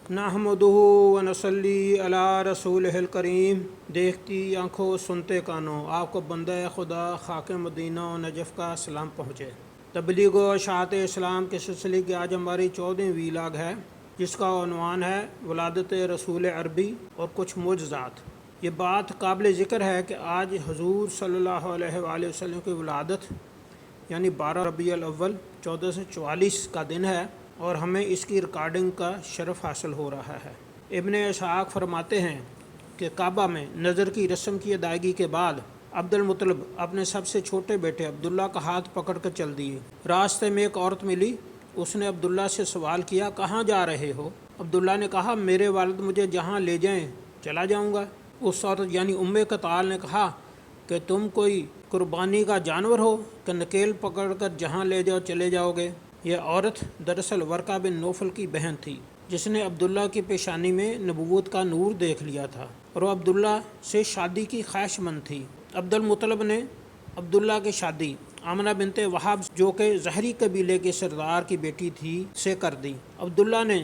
نحمدہ ونصلی علی رسولہ الکریم۔ دیکھتی آنکھوں سنتے کانوں، آپ کو بندہ خدا خاک مدینہ و نجف کا سلام پہنچے۔ تبلیغ و اشاعت اسلام کے سلسلے کی آج ہماری 14ویں ویلاگ ہے، جس کا عنوان ہے ولادت رسول عربی اور کچھ معجزات۔ یہ بات قابل ذکر ہے کہ آج حضور صلی اللہ علیہ وآلہ وسلم کی ولادت یعنی 12 ربیع الاول 1444 کا دن ہے، اور ہمیں اس کی ریکارڈنگ کا شرف حاصل ہو رہا ہے۔ ابن اسحاق فرماتے ہیں کہ کعبہ میں نظر کی رسم کی ادائیگی کے بعد عبد المطلب اپنے سب سے چھوٹے بیٹے عبداللہ کا ہاتھ پکڑ کر چل دیے۔ راستے میں ایک عورت ملی، اس نے عبداللہ سے سوال کیا، کہاں جا رہے ہو؟ عبداللہ نے کہا، میرے والد مجھے جہاں لے جائیں چلا جاؤں گا۔ اس عورت یعنی قطال نے کہا کہ تم کوئی قربانی کا جانور ہو کہ نکیل پکڑ کر جہاں لے جاؤ چلے جاؤ گے؟ یہ عورت دراصل ورقہ بن نوفل کی بہن تھی، جس نے عبداللہ کی پیشانی میں نبوت کا نور دیکھ لیا تھا، اور وہ عبداللہ سے شادی کی خواہش مند تھی۔ عبد المطلب نے عبداللہ کی شادی آمنہ بنت وہب، جو کہ زہری قبیلے کے سردار کی بیٹی تھی، سے کر دی۔ عبداللہ نے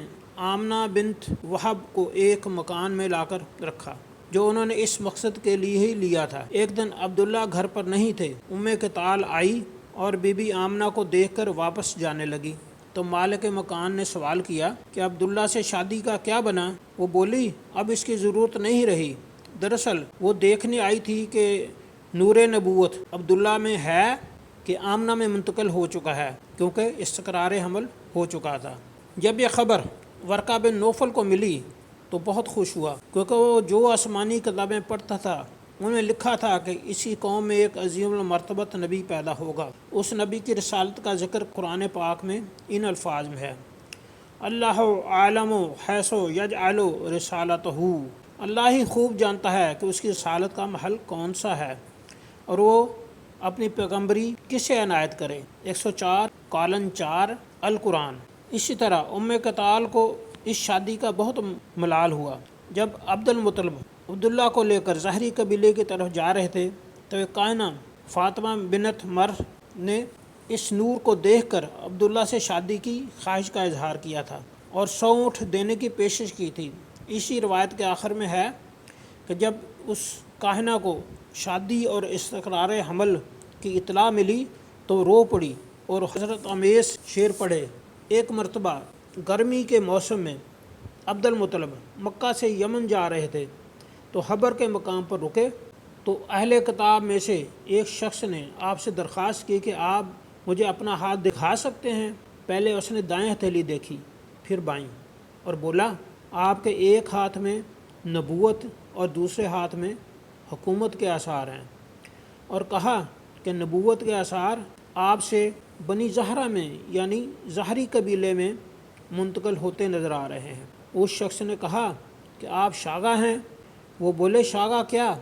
آمنہ بنت وہب کو ایک مکان میں لا کر رکھا، جو انہوں نے اس مقصد کے لیے ہی لیا تھا۔ ایک دن عبداللہ گھر پر نہیں تھے، قطال آئی اور بی بی آمنہ کو دیکھ کر واپس جانے لگی، تو مالک مکان نے سوال کیا کہ عبداللہ سے شادی کا کیا بنا؟ وہ بولی، اب اس کی ضرورت نہیں رہی۔ دراصل وہ دیکھنے آئی تھی کہ نور نبوت عبداللہ میں ہے کہ آمنہ میں منتقل ہو چکا ہے، کیونکہ استقرار حمل ہو چکا تھا۔ جب یہ خبر ورقہ بن نوفل کو ملی تو بہت خوش ہوا، کیونکہ وہ جو آسمانی کتابیں پڑھتا تھا انہوں نے لکھا تھا کہ اسی قوم میں ایک عظیم المرتبت نبی پیدا ہوگا۔ اس نبی کی رسالت کا ذکر قرآن پاک میں ان الفاظ میں ہے، اللہ عالم حیث یجعل رسالتہ، اللہ ہی خوب جانتا ہے کہ اس کی رسالت کا محل کون سا ہے اور وہ اپنی پیغمبری کسے عنایت کرے۔ 104:4 القرآن۔ اسی طرح قطال کو اس شادی کا بہت ملال ہوا۔ جب عبد المطلب عبداللہ کو لے کر زہری قبیلے کی طرف جا رہے تھے تو ایک کائنہ فاطمہ بنت مرہ نے اس نور کو دیکھ کر عبداللہ سے شادی کی خواہش کا اظہار کیا تھا اور 100 اونٹ دینے کی پیشش کی تھی۔ اسی روایت کے آخر میں ہے کہ جب اس کائنہ کو شادی اور استقرار حمل کی اطلاع ملی تو رو پڑی اور حضرت امیس شعر پڑھے۔ ایک مرتبہ گرمی کے موسم میں عبد المطلب مکہ سے یمن جا رہے تھے تو حبر کے مقام پر رکے، تو اہل کتاب میں سے ایک شخص نے آپ سے درخواست کی کہ آپ مجھے اپنا ہاتھ دکھا سکتے ہیں؟ پہلے اس نے دائیں ہتھیلی دیکھی، پھر بائیں، اور بولا، آپ کے ایک ہاتھ میں نبوت اور دوسرے ہاتھ میں حکومت کے آثار ہیں، اور کہا کہ نبوت کے آثار آپ سے بنی زہرہ میں یعنی زہری قبیلے میں منتقل ہوتے نظر آ رہے ہیں۔ اس شخص نے کہا کہ آپ شاگا ہیں؟ وہ بولے، شاگا کیا؟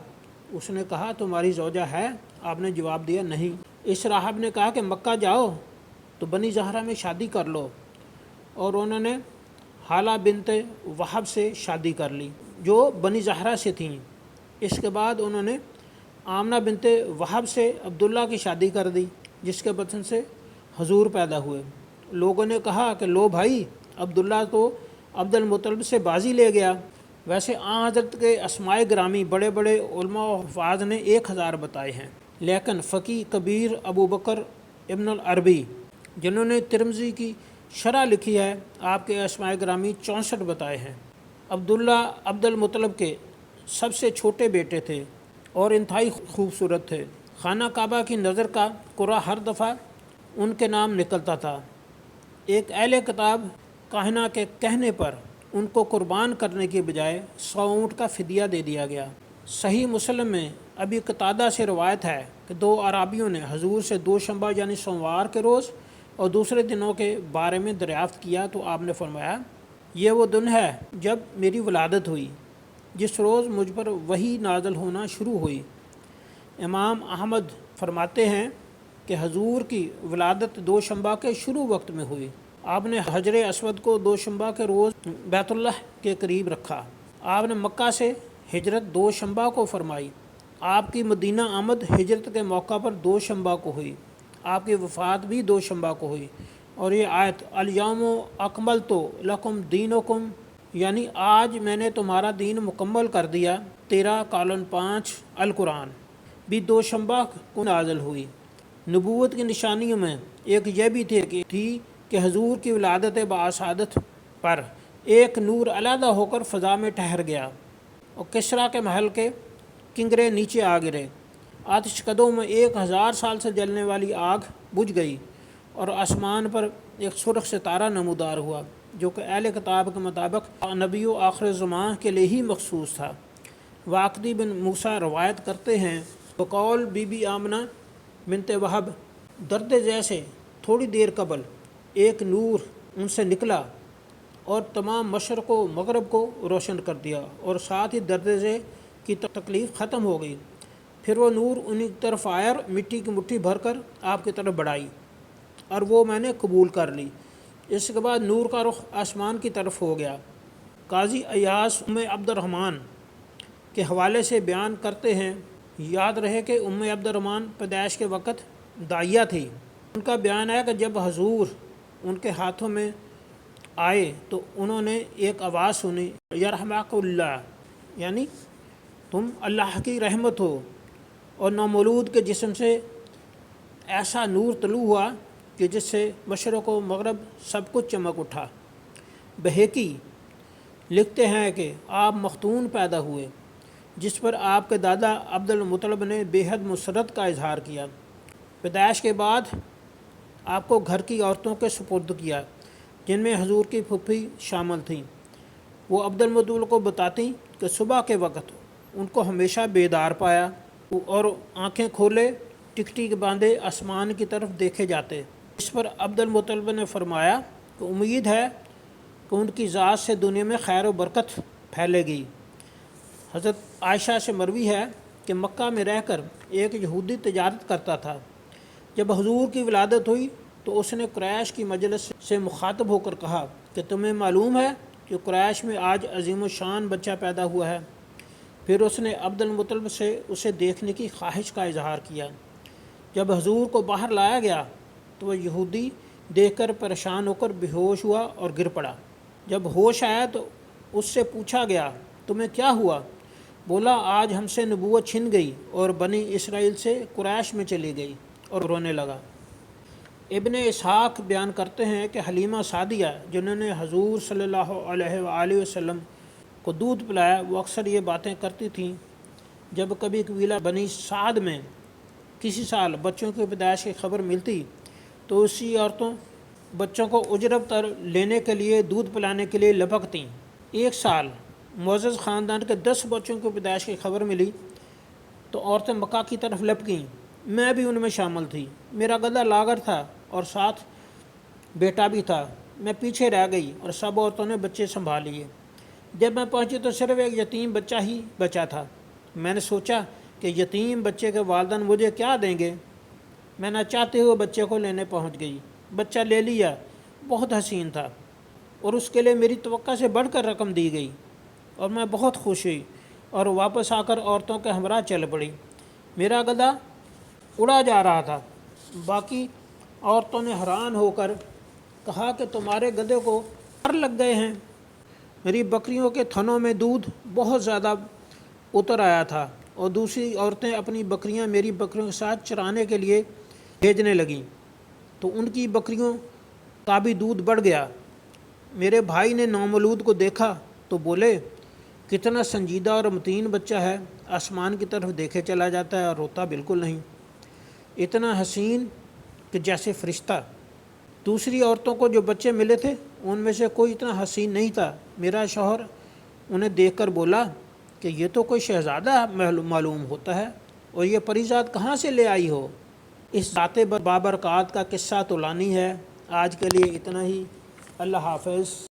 اس نے کہا، تمہاری زوجہ ہے؟ آپ نے جواب دیا، نہیں۔ اس راہب نے کہا کہ مکہ جاؤ تو بنی زہرہ میں شادی کر لو، اور انہوں نے حالہ بنت وہب سے شادی کر لی جو بنی زہرہ سے تھیں۔ اس کے بعد انہوں نے آمنہ بنت وہب سے عبداللہ کی شادی کر دی، جس کے بطن سے حضور پیدا ہوئے۔ لوگوں نے کہا کہ لو بھائی، عبداللہ تو عبد المطلب سے بازی لے گیا۔ ویسے حضرت کے اسماء گرامی بڑے بڑے علماء و حفاظ نے 1000 بتائے ہیں، لیکن فقی کبیر ابو بکر ابن العربی، جنہوں نے ترمذی کی شرح لکھی ہے، آپ کے اسماء گرامی 64 بتائے ہیں۔ عبداللہ عبد المطلب کے سب سے چھوٹے بیٹے تھے اور انتہائی خوبصورت تھے۔ خانہ کعبہ کی نظر کا قرہ ہر دفعہ ان کے نام نکلتا تھا۔ ایک اہل کتاب کاہنہ کے کہنے پر ان کو قربان کرنے کے بجائے 100 اونٹ کا فدیہ دے دیا گیا۔ صحیح مسلم میں ابی قتادہ سے روایت ہے کہ 2 اعرابیوں نے حضور سے دوشنبہ یعنی سوموار کے روز اور دوسرے دنوں کے بارے میں دریافت کیا، تو آپ نے فرمایا، یہ وہ دن ہے جب میری ولادت ہوئی، جس روز مجھ پر وحی نازل ہونا شروع ہوئی۔ امام احمد فرماتے ہیں کہ حضور کی ولادت دوشنبہ کے شروع وقت میں ہوئی۔ آپ نے حجر اسود کو دوشنبہ کے روز بیت اللہ کے قریب رکھا۔ آپ نے مکہ سے ہجرت دوشنبہ کو فرمائی۔ آپ کی مدینہ آمد ہجرت کے موقع پر دوشنبہ کو ہوئی۔ آپ کی وفات بھی دوشنبہ کو ہوئی، اور یہ آیت الیوم اکملت لکم دینکم یعنی آج میں نے تمہارا دین مکمل کر دیا۔ 13:5 القرآن بھی دوشنبہ کو نازل ہوئی۔ نبوت کی نشانیوں میں ایک یہ بھی تھی کہ حضور کی ولادت باسعادت پر ایک نور علیحدہ ہو کر فضا میں ٹھہر گیا اور کسریٰ کے محل کے کنگرے نیچے آ گرے۔ آتش کدوں میں 1000 سال سے جلنے والی آگ بجھ گئی اور آسمان پر ایک سرخ ستارہ نمودار ہوا جو کہ اہل کتاب کے مطابق نبی و آخر زمان کے لیے ہی مخصوص تھا۔ واقدی بن موسیٰ روایت کرتے ہیں بقول بی بی آمنہ بنت وہب درد جیسے تھوڑی دیر قبل ایک نور ان سے نکلا اور تمام مشرق و مغرب کو روشن کر دیا اور ساتھ ہی درد کی تکلیف ختم ہو گئی۔ پھر وہ نور انہی کی طرف آیا اور مٹی کی مٹھی بھر کر آپ کی طرف بڑھائی اور وہ میں نے قبول کر لی۔ اس کے بعد نور کا رخ آسمان کی طرف ہو گیا۔ قاضی ایاس عبد الرحمن کے حوالے سے بیان کرتے ہیں، یاد رہے کہ عبد الرحمن پیدائش کے وقت داعیہ تھی۔ ان کا بیان ہے کہ جب حضور ان کے ہاتھوں میں آئے تو انہوں نے ایک آواز سنی، یرحمک اللہ، یعنی تم اللہ کی رحمت ہو، اور نومولود کے جسم سے ایسا نور طلوع ہوا کہ جس سے مشرق و مغرب سب کچھ چمک اٹھا۔ بہیقی لکھتے ہیں کہ آپ مختون پیدا ہوئے جس پر آپ کے دادا عبد المطلب نے بے حد مسرت کا اظہار کیا۔ پیدائش کے بعد آپ کو گھر کی عورتوں کے سپرد کیا جن میں حضور کی پھوپھی شامل تھیں۔ وہ عبد المطلب کو بتاتی کہ صبح کے وقت ان کو ہمیشہ بیدار پایا اور آنکھیں کھولے ٹکٹی باندھے آسمان کی طرف دیکھے جاتے۔ اس پر عبد المطلب نے فرمایا کہ امید ہے کہ ان کی ذات سے دنیا میں خیر و برکت پھیلے گی۔ حضرت عائشہ سے مروی ہے کہ مکہ میں رہ کر ایک یہودی تجارت کرتا تھا۔ جب حضور کی ولادت ہوئی تو اس نے قریش کی مجلس سے مخاطب ہو کر کہا کہ تمہیں معلوم ہے کہ قریش میں آج عظیم الشان بچہ پیدا ہوا ہے۔ پھر اس نے عبد المطلب سے اسے دیکھنے کی خواہش کا اظہار کیا۔ جب حضور کو باہر لایا گیا تو وہ یہودی دیکھ کر پریشان ہو کر بے ہوش ہوا اور گر پڑا۔ جب ہوش آیا تو اس سے پوچھا گیا تمہیں کیا ہوا؟ بولا آج ہم سے نبوت چھن گئی اور بنی اسرائیل سے قریش میں چلی گئی، اور رونے لگا۔ ابن اسحاق بیان کرتے ہیں کہ حلیمہ سعدیہ جنہوں نے حضور صلی اللہ علیہ وآلہ وسلم کو دودھ پلایا، وہ اکثر یہ باتیں کرتی تھیں۔ جب کبھی قبیلہ بنی سعد میں کسی سال بچوں کی پیدائش کی خبر ملتی تو اسی عورتوں بچوں کو اجرت پر لینے کے لیے دودھ پلانے کے لیے لپکتیں۔ ایک سال معزز خاندان کے 10 بچوں کی پیدائش کی خبر ملی تو عورتیں مکہ کی طرف لپکیں۔ میں بھی ان میں شامل تھی۔ میرا گدھا لاغر تھا اور ساتھ بیٹا بھی تھا۔ میں پیچھے رہ گئی اور سب عورتوں نے بچے سنبھال لیے۔ جب میں پہنچی تو صرف ایک یتیم بچہ ہی بچا تھا۔ میں نے سوچا کہ یتیم بچے کے والدین مجھے کیا دیں گے۔ میں نہ چاہتے ہوئے بچے کو لینے پہنچ گئی۔ بچہ لے لیا، بہت حسین تھا اور اس کے لیے میری توقع سے بڑھ کر رقم دی گئی اور میں بہت خوش ہوئی اور واپس آ کر عورتوں کے ہمراہ چل پڑی۔ میرا گدھا اڑا جا رہا تھا۔ باقی عورتوں نے حیران ہو کر کہا کہ تمہارے گدھے کو پر لگ گئے ہیں۔ میری بکریوں کے تھنوں میں دودھ بہت زیادہ اتر آیا تھا اور دوسری عورتیں اپنی بکریاں میری بکریوں کے ساتھ چرانے کے لیے بھیجنے لگیں تو ان کی بکریوں کا بھی دودھ بڑھ گیا۔ میرے بھائی نے نومولود کو دیکھا تو بولے کتنا سنجیدہ اور متین بچہ ہے، آسمان کی طرف دیکھے چلا جاتا ہے اور روتا بالکل نہیں، اتنا حسین کہ جیسے فرشتہ۔ دوسری عورتوں کو جو بچے ملے تھے ان میں سے کوئی اتنا حسین نہیں تھا۔ میرا شوہر انہیں دیکھ کر بولا کہ یہ تو کوئی شہزادہ معلوم ہوتا ہے، اور یہ پری ذات کہاں سے لے آئی ہو؟ اس ذات بابرکات کا قصہ طولانی ہے۔ آج کے لیے اتنا ہی۔ اللہ حافظ۔